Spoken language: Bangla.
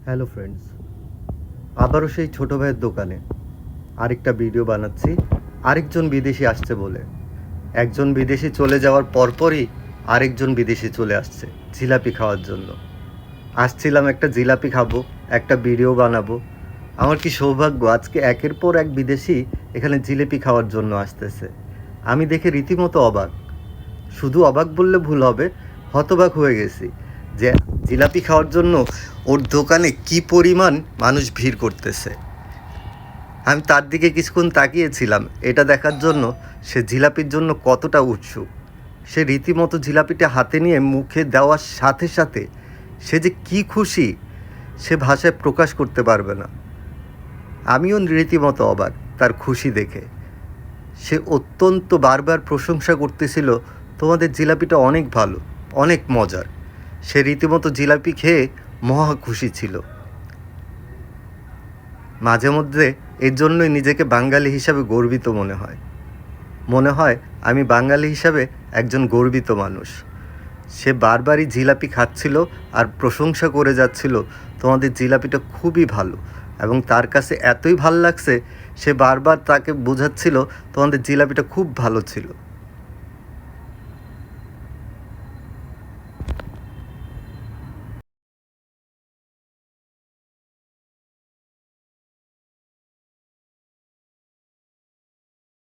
হ্যালো ফ্রেন্ডস, আবারও সেই ছোটো ভাইয়ের দোকানে আরেকটা ভিডিও বানাচ্ছি। আরেকজন বিদেশি আসছে বলে, একজন বিদেশি চলে যাওয়ার পরপরই আরেকজন বিদেশি চলে আসছে জিলাপি খাওয়ার জন্য। আসছিলাম একটা জিলাপি খাবো, একটা ভিডিও বানাবো। আমার কি সৌভাগ্য, আজকে একের পর এক বিদেশি এখানে জিলিপি খাওয়ার জন্য আসতেছে। আমি দেখে রীতিমতো অবাক, শুধু অবাক বললে ভুল হবে, হতবাক হয়ে গেছি যে জিলাপি খাওয়ার জন্য ওর দোকানে কি পরিমাণ মানুষ ভিড় করতেছে। আমি তার দিকে কিছুক্ষণ তাকিয়েছিলাম এটা দেখার জন্য সে জিলাপির জন্য কতটা উৎসুক। সে রীতিমতো জিলাপিটা হাতে নিয়ে মুখে দেওয়ার সাথে সাথে সে যে কি খুশি সে ভাষায় প্রকাশ করতে পারবে না। আমিও রীতিমতো অবাক তার খুশি দেখে। সে অত্যন্ত বারবার প্রশংসা করতেছিল, তোমাদের জিলাপিটা অনেক ভালো, অনেক মজার। সে রীতিমতো জিলাপি খেয়ে মহা খুশি ছিল। মাঝে মধ্যে এর জন্যই নিজেকে বাঙালি হিসাবে গর্বিত মনে হয় আমি বাঙালি হিসাবে একজন গর্বিত মানুষ। সে বারবারই জিলাপি খাচ্ছিল আর প্রশংসা করে যাচ্ছিল, তোমাদের জিলাপিটা খুবই ভালো। এবং তার কাছে এতই ভালো লাগছে, সে বারবার তাকে বোঝাচ্ছিল তোমাদের জিলাপিটা খুব ভালো ছিল।